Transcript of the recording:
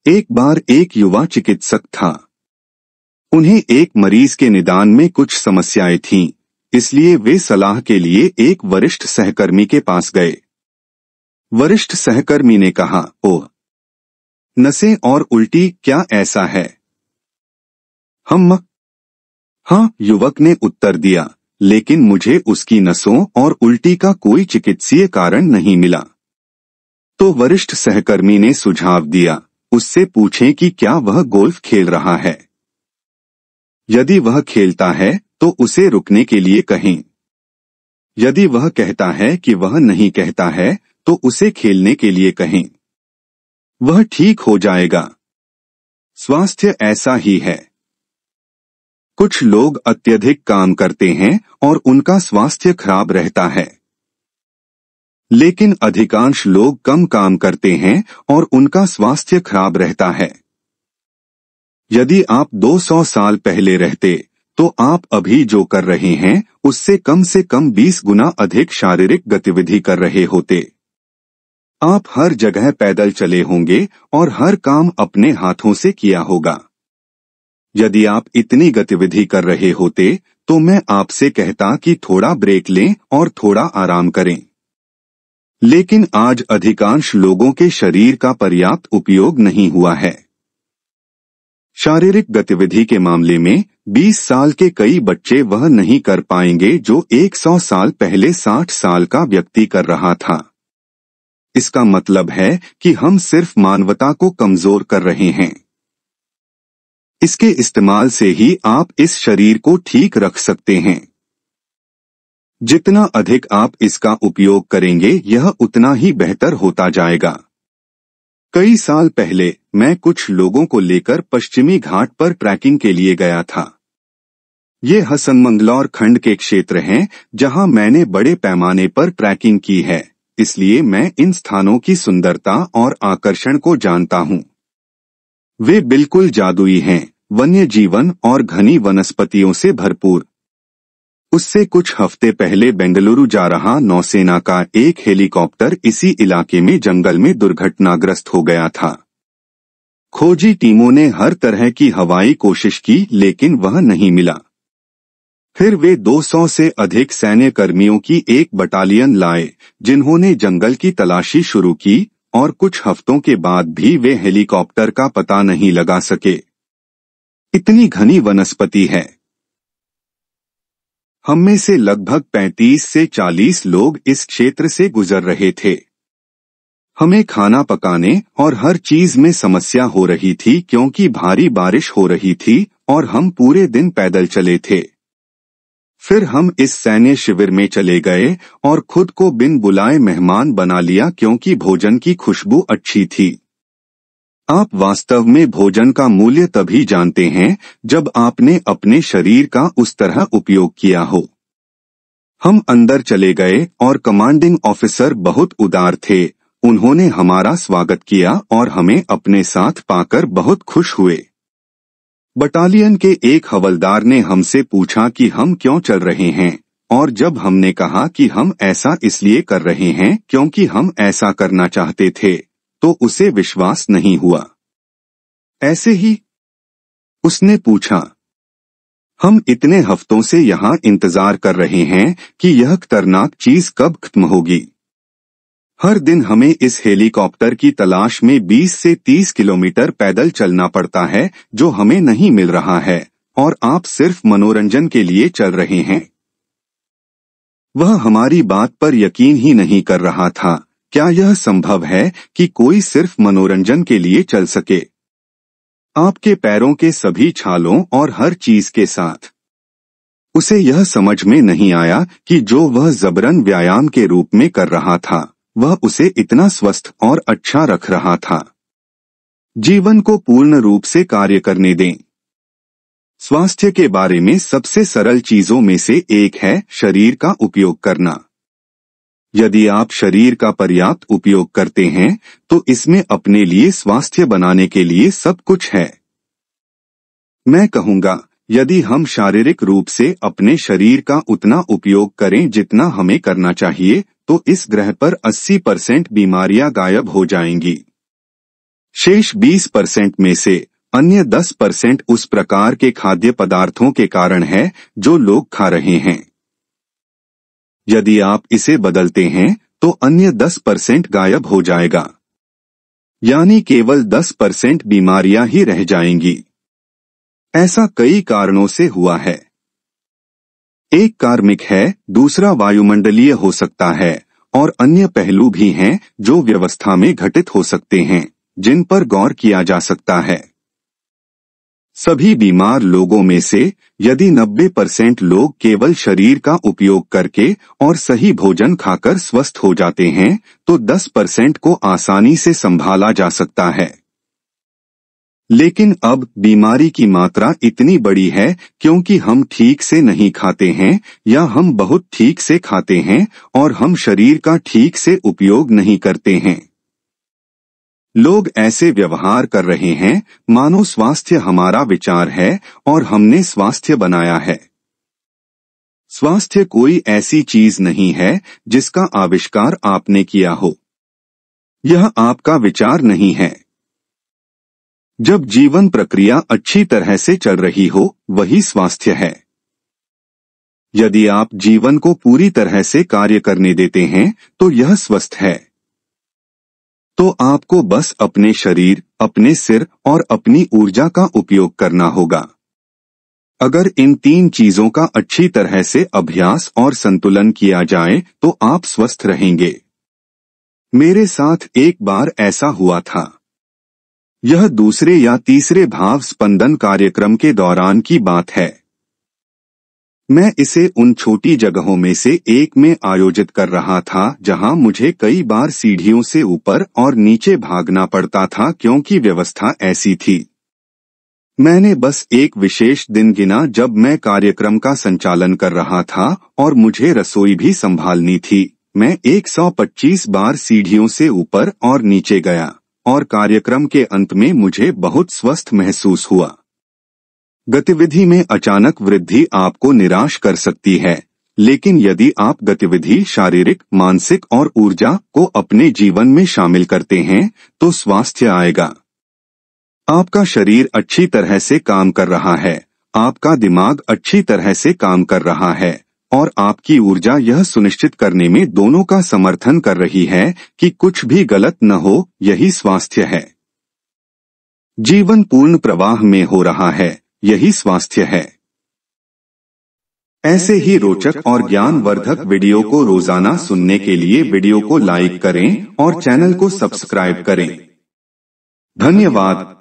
एक बार एक युवा चिकित्सक था। उन्हें एक मरीज के निदान में कुछ समस्याएं थीं, इसलिए वे सलाह के लिए एक वरिष्ठ सहकर्मी के पास गए। वरिष्ठ सहकर्मी ने कहा, ओह, नसें और उल्टी, क्या ऐसा है? हाँ, युवक ने उत्तर दिया, लेकिन मुझे उसकी नसों और उल्टी का कोई चिकित्सीय कारण नहीं मिला। तो वरिष्ठ सहकर्मी ने सुझाव दिया, उससे पूछें कि क्या वह गोल्फ खेल रहा है। यदि वह खेलता है तो उसे रुकने के लिए कहें। यदि वह कहता है कि वह नहीं कहता है तो उसे खेलने के लिए कहें। वह ठीक हो जाएगा। स्वास्थ्य ऐसा ही है। कुछ लोग अत्यधिक काम करते हैं और उनका स्वास्थ्य खराब रहता है, लेकिन अधिकांश लोग कम काम करते हैं और उनका स्वास्थ्य खराब रहता है। यदि आप 200 साल पहले रहते तो आप अभी जो कर रहे हैं उससे कम से कम 20 गुना अधिक शारीरिक गतिविधि कर रहे होते। आप हर जगह पैदल चले होंगे और हर काम अपने हाथों से किया होगा। यदि आप इतनी गतिविधि कर रहे होते तो मैं आपसे कहता कि थोड़ा ब्रेक लें और थोड़ा आराम करें। लेकिन आज अधिकांश लोगों के शरीर का पर्याप्त उपयोग नहीं हुआ है। शारीरिक गतिविधि के मामले में 20 साल के कई बच्चे वह नहीं कर पाएंगे जो 100 साल पहले 60 साल का व्यक्ति कर रहा था। इसका मतलब है कि हम सिर्फ मानवता को कमजोर कर रहे हैं। इसके इस्तेमाल से ही आप इस शरीर को ठीक रख सकते हैं। जितना अधिक आप इसका उपयोग करेंगे यह उतना ही बेहतर होता जाएगा। कई साल पहले मैं कुछ लोगों को लेकर पश्चिमी घाट पर ट्रैकिंग के लिए गया था। ये हसनमंगलौर खंड के क्षेत्र हैं जहां मैंने बड़े पैमाने पर ट्रैकिंग की है, इसलिए मैं इन स्थानों की सुंदरता और आकर्षण को जानता हूं। वे बिल्कुल जादुई हैं, वन्य जीवन और घनी वनस्पतियों से भरपूर। उससे कुछ हफ्ते पहले बेंगलुरु जा रहा नौसेना का एक हेलीकॉप्टर इसी इलाके में जंगल में दुर्घटनाग्रस्त हो गया था। खोजी टीमों ने हर तरह की हवाई कोशिश की लेकिन वह नहीं मिला। फिर वे 200 से अधिक सैन्य कर्मियों की एक बटालियन लाए जिन्होंने जंगल की तलाशी शुरू की और कुछ हफ्तों के बाद भी वे हेलीकॉप्टर का पता नहीं लगा सके। इतनी घनी वनस्पति है। हम में से लगभग 35 से 40 लोग इस क्षेत्र से गुजर रहे थे। हमें खाना पकाने और हर चीज में समस्या हो रही थी क्योंकि भारी बारिश हो रही थी और हम पूरे दिन पैदल चले थे। फिर हम इस सैन्य शिविर में चले गए और खुद को बिन बुलाए मेहमान बना लिया क्योंकि भोजन की खुशबू अच्छी थी। आप वास्तव में भोजन का मूल्य तभी जानते हैं जब आपने अपने शरीर का उस तरह उपयोग किया हो। हम अंदर चले गए और कमांडिंग ऑफिसर बहुत उदार थे। उन्होंने हमारा स्वागत किया और हमें अपने साथ पाकर बहुत खुश हुए। बटालियन के एक हवलदार ने हमसे पूछा कि हम क्यों चल रहे हैं, और जब हमने कहा कि हम ऐसा इसलिए कर रहे हैं क्योंकि हम ऐसा करना चाहते थे, तो उसे विश्वास नहीं हुआ। ऐसे ही उसने पूछा, हम इतने हफ्तों से यहाँ इंतजार कर रहे हैं कि यह खतरनाक चीज कब खत्म होगी। हर दिन हमें इस हेलीकॉप्टर की तलाश में 20 से 30 किलोमीटर पैदल चलना पड़ता है जो हमें नहीं मिल रहा है, और आप सिर्फ मनोरंजन के लिए चल रहे हैं। वह हमारी बात पर यकीन ही नहीं कर रहा था। क्या यह संभव है कि कोई सिर्फ मनोरंजन के लिए चल सके? आपके पैरों के सभी छालों और हर चीज के साथ। उसे यह समझ में नहीं आया कि जो वह जबरन व्यायाम के रूप में कर रहा था वह उसे इतना स्वस्थ और अच्छा रख रहा था। जीवन को पूर्ण रूप से कार्य करने दें। स्वास्थ्य के बारे में सबसे सरल चीजों में से एक है शरीर का उपयोग करना। यदि आप शरीर का पर्याप्त उपयोग करते हैं तो इसमें अपने लिए स्वास्थ्य बनाने के लिए सब कुछ है। मैं कहूँगा, यदि हम शारीरिक रूप से अपने शरीर का उतना उपयोग करें जितना हमें करना चाहिए तो इस ग्रह पर 80% बीमारियां गायब हो जाएंगी। शेष 20% में से अन्य 10% उस प्रकार के खाद्य पदार्थों के कारण है जो लोग खा रहे हैं। यदि आप इसे बदलते हैं तो अन्य 10% गायब हो जाएगा, यानी केवल 10% बीमारियां ही रह जाएंगी। ऐसा कई कारणों से हुआ है। एक कार्मिक है, दूसरा वायुमंडलीय हो सकता है और अन्य पहलू भी हैं जो व्यवस्था में घटित हो सकते हैं, जिन पर गौर किया जा सकता है। सभी बीमार लोगों में से यदि 90% लोग केवल शरीर का उपयोग करके और सही भोजन खाकर स्वस्थ हो जाते हैं तो 10% को आसानी से संभाला जा सकता है। लेकिन अब बीमारी की मात्रा इतनी बड़ी है क्योंकि हम ठीक से नहीं खाते हैं या हम बहुत ठीक से खाते हैं और हम शरीर का ठीक से उपयोग नहीं करते हैं। लोग ऐसे व्यवहार कर रहे हैं मानो स्वास्थ्य हमारा विचार है और हमने स्वास्थ्य बनाया है। स्वास्थ्य कोई ऐसी चीज नहीं है जिसका आविष्कार आपने किया हो। यह आपका विचार नहीं है। जब जीवन प्रक्रिया अच्छी तरह से चल रही हो वही स्वास्थ्य है। यदि आप जीवन को पूरी तरह से कार्य करने देते हैं तो यह स्वस्थ है। तो आपको बस अपने शरीर, अपने सिर और अपनी ऊर्जा का उपयोग करना होगा। अगर इन 3 चीजों का अच्छी तरह से अभ्यास और संतुलन किया जाए तो आप स्वस्थ रहेंगे। मेरे साथ एक बार ऐसा हुआ था। यह दूसरे या तीसरे भाव स्पंदन कार्यक्रम के दौरान की बात है। मैं इसे उन छोटी जगहों में से एक में आयोजित कर रहा था जहां मुझे कई बार सीढ़ियों से ऊपर और नीचे भागना पड़ता था क्योंकि व्यवस्था ऐसी थी। मैंने बस एक विशेष दिन गिना जब मैं कार्यक्रम का संचालन कर रहा था और मुझे रसोई भी संभालनी थी। मैं 125 बार सीढ़ियों से ऊपर और नीचे गया और कार्यक्रम के अंत में मुझे बहुत स्वस्थ महसूस हुआ। गतिविधि में अचानक वृद्धि आपको निराश कर सकती है, लेकिन यदि आप गतिविधि शारीरिक, मानसिक और ऊर्जा को अपने जीवन में शामिल करते हैं तो स्वास्थ्य आएगा। आपका शरीर अच्छी तरह से काम कर रहा है, आपका दिमाग अच्छी तरह से काम कर रहा है और आपकी ऊर्जा यह सुनिश्चित करने में दोनों का समर्थन कर रही है कि कुछ भी गलत न हो। यही स्वास्थ्य है। जीवन पूर्ण प्रवाह में हो रहा है, यही स्वास्थ्य है। ऐसे ही रोचक और ज्ञानवर्धक वीडियो को रोजाना सुनने के लिए वीडियो को लाइक करें और चैनल को सब्सक्राइब करें। धन्यवाद।